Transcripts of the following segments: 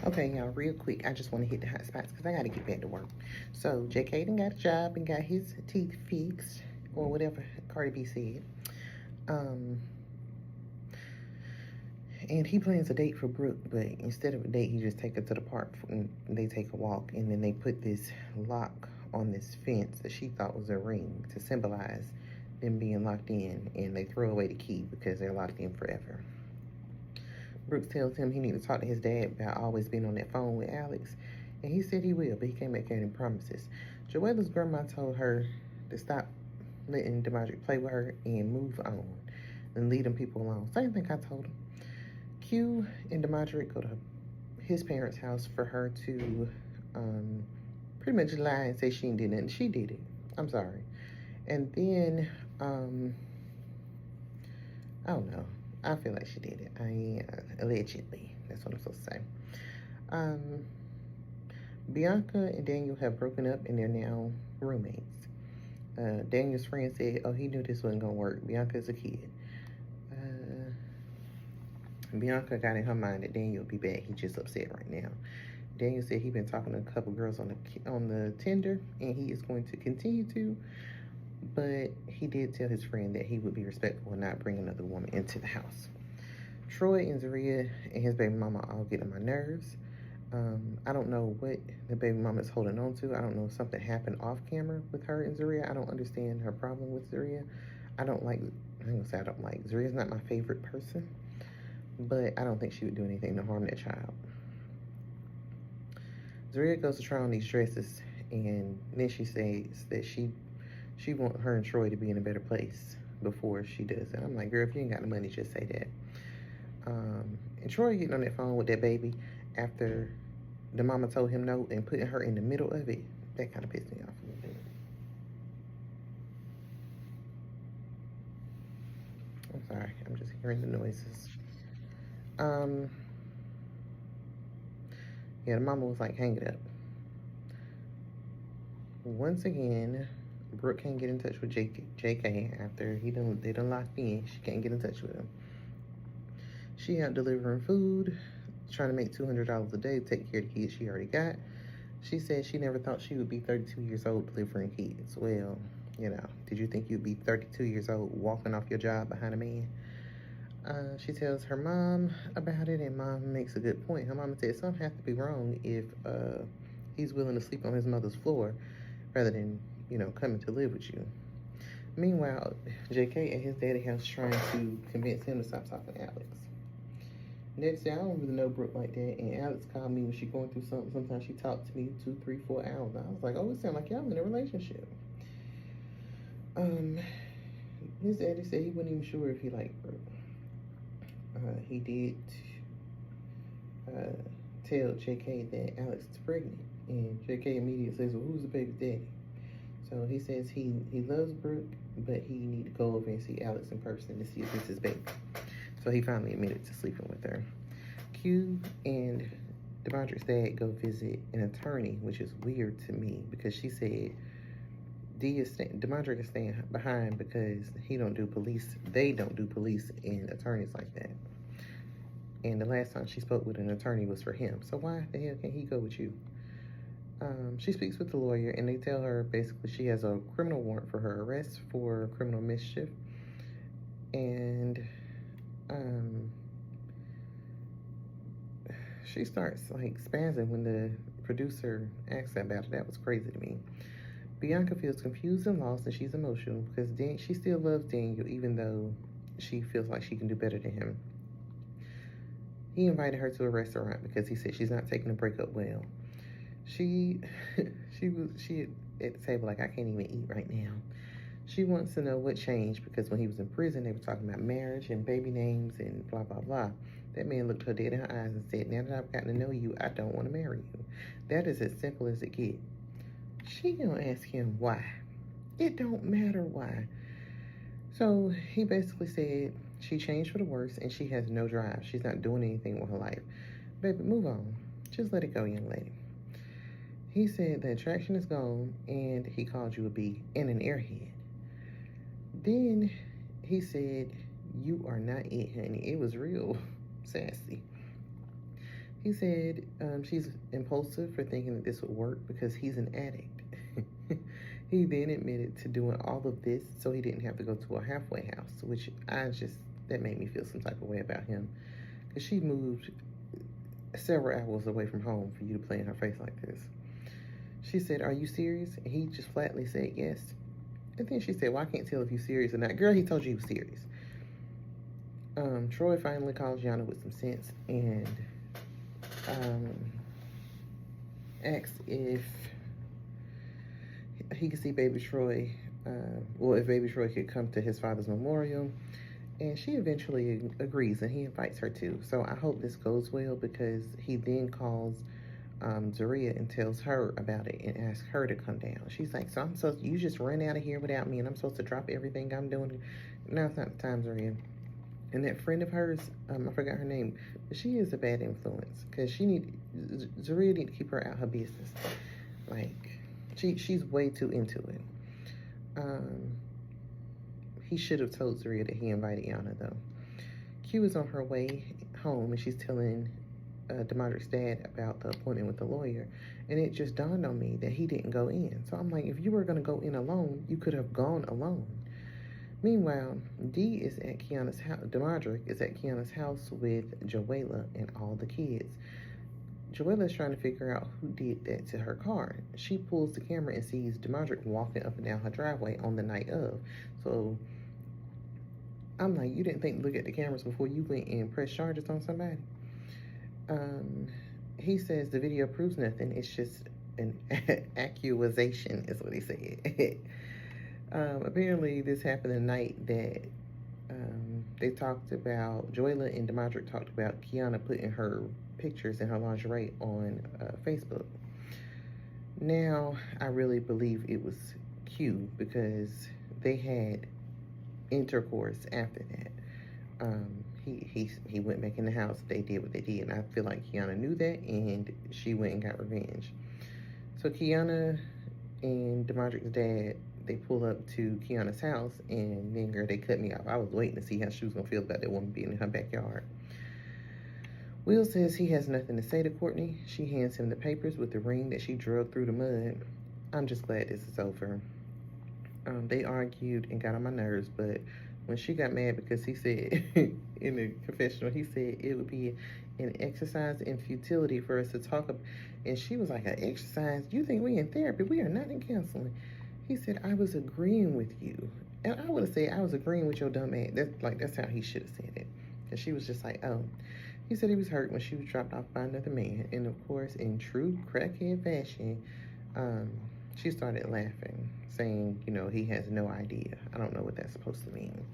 Okay, y'all, real quick, I just want to hit the hot spots because I got to get back to work. So, JK done got a job and got his teeth fixed, or whatever Cardi B said. Um, and he plans a date for Brooke, but instead of a date, he just take her to the park and they take a walk, and then they put this lock on this fence that she thought was a ring to symbolize them being locked in, and they throw away the key because they're locked in forever. Brooks tells him he needs to talk to his dad about always being on that phone with Alex, and he said he will, but he came back here and promises. Joella's grandma told her to stop letting Demadric play with her and move on and leave them people alone. Same thing I told him. Q and Demadric go to his parents' house for her to pretty much lie and say she didn't do nothing. She did it. I'm sorry. And then, I don't know. I feel like she did it. Allegedly. That's what I'm supposed to say. Um, Bianca and Daniel have broken up and they're now roommates. Daniel's friend said, oh, he knew this wasn't going to work. Bianca's a kid. Bianca got in her mind that Daniel will be back. He's just upset right now. Daniel said he's been talking to a couple girls on the Tinder, and he is going to continue to. But he did tell his friend that he would be respectful and not bring another woman into the house. Troy and Zaria and his baby mama all get on my nerves. I don't know what the baby mama is holding on to. I don't know if something happened off camera with her and Zaria. I don't understand her problem with Zaria. I ain't gonna say I don't like. Zaria's not my favorite person, but I don't think she would do anything to harm that child. Zaria goes to try on these dresses, and then she says that she want her and Troy to be in a better place before she does it. I'm like, girl, if you ain't got the money, just say that. And Troy getting on that phone with that baby after the mama told him no and putting her in the middle of it, that kind of pissed me off a little bit. I'm sorry, I'm just hearing the noises. Um, yeah, the mama was like, hang it up. Once again, Brooke can't get in touch with JK after they done locked in. She can't get in touch with him. She out delivering food, trying to make $200 a day to take care of the kids she already got. She said she never thought she would be 32 years old delivering kids. Well, did you think you'd be 32 years old walking off your job behind a man? She tells her mom about it, and mom makes a good point. Her mama said something has to be wrong if he's willing to sleep on his mother's floor rather than, coming to live with you. Meanwhile, JK at his daddy house trying to convince him to stop talking to Alex. Next day, I don't really know Brooke like that, and Alex called me when she going through something. Sometimes she talked to me 2, 3, 4 hours. I was like, oh, it sounds like y'all in a relationship. His daddy said he wasn't even sure if he liked Brooke. He did tell JK that Alex is pregnant, and JK immediately says, well, who's the baby's daddy? So he says he loves Brooke, but he need to go over and see Alex in person to see if this is baby. So he finally admitted to sleeping with her. Q and Demadric's dad go visit an attorney, which is weird to me because she said Demadric is staying behind because they don't do police and attorneys like that. And the last time she spoke with an attorney was for him. So why the hell can't he go with you? She speaks with the lawyer, and they tell her basically she has a criminal warrant for her arrest for criminal mischief. And she starts like spazzing when the producer asks about it. That was crazy to me. Bianca feels confused and lost, and she's emotional because she still loves Daniel, even though she feels like she can do better than him. He invited her to a restaurant because he said she's not taking the breakup well. She at the table like, I can't even eat right now. She wants to know what changed because when he was in prison, they were talking about marriage and baby names and blah, blah, blah. That man looked her dead in her eyes and said, now that I've gotten to know you, I don't want to marry you. That is as simple as it gets. She gonna ask him why. It don't matter why. So he basically said she changed for the worse and she has no drive. She's not doing anything with her life. Baby, move on. Just let it go, young lady. He said the attraction is gone and he called you a bee and an airhead. Then he said, you are not it, honey. It was real sassy. He said she's impulsive for thinking that this would work because he's an addict. He then admitted to doing all of this so he didn't have to go to a halfway house, which that made me feel some type of way about him. Because she moved several hours away from home for you to play in her face like this. She said, "Are you serious?" And he just flatly said yes. And then she said, "Well, I can't tell if you're serious or not." Girl, he told you he was serious. Troy finally called Gianna with some sense and asked if he could see baby Troy, if baby Troy could come to his father's memorial. And she eventually agrees and he invites her too. So I hope this goes well because he then calls Zaria and tells her about it and asks her to come down. She's like, "So you just run out of here without me and I'm supposed to drop everything I'm doing?" Now it's not the time, Zaria. And that friend of hers, I forgot her name, but she is a bad influence because Zaria need to keep her out her business. Like, she's way too into it. He should have told Zaria that he invited Yana, though. Q is on her way home, and she's telling DeModrick's dad about the appointment with the lawyer, and it just dawned on me that he didn't go in. So I'm like, if you were going to go in alone, you could have gone alone. Meanwhile, D is at Kiana's house. DeModrick is at Kiana's house with Joella and all the kids. Joella is trying to figure out who did that to her car. She pulls the camera and sees DeModrick walking up and down her driveway on the night of. So I'm like, you didn't think to look at the cameras before you went and pressed charges on somebody? He says the video proves nothing. It's just an accusation, is what he said. Apparently, this happened the night that they talked about, Joella and DeModrick talked about Kiana putting her pictures in her lingerie on Facebook. Now, I really believe it was Q because they had intercourse after that. He went back in the house. They did what they did, and I feel like Kiana knew that, and she went and got revenge. So Kiana and DeModrick's dad, they pull up to Kiana's house, and then, girl, they cut me off. I was waiting to see how she was going to feel about that woman being in her backyard. Will says he has nothing to say to Courtney. She hands him the papers with the ring that she drug through the mud. I'm just glad this is over. They argued and got on my nerves, but when she got mad because he said in the confessional, he said it would be an exercise in futility for us to talk about, and she was like, "An exercise? You think we in therapy? We are not in counseling." He said, "I was agreeing with you." And I would have said, "I was agreeing with your dumb ass." That's how he should have said it. And she was just like, "Oh." He said he was hurt when she was dropped off by another man. And of course, in true crackhead fashion, she started laughing, saying, he has no idea. I don't know what that's supposed to mean.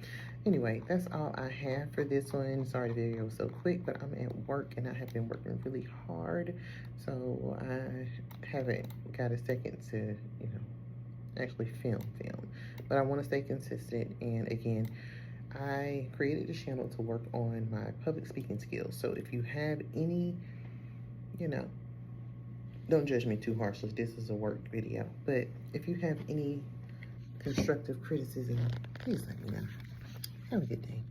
Anyway, that's all I have for this one. Sorry the video was so quick, but I'm at work and I have been working really hard. So I haven't got a second to, actually film. But I want to stay consistent. And again, I created this channel to work on my public speaking skills. So if you have any, don't judge me too harshly. This is a work video. But if you have any constructive criticism, please let me know. Have a good day.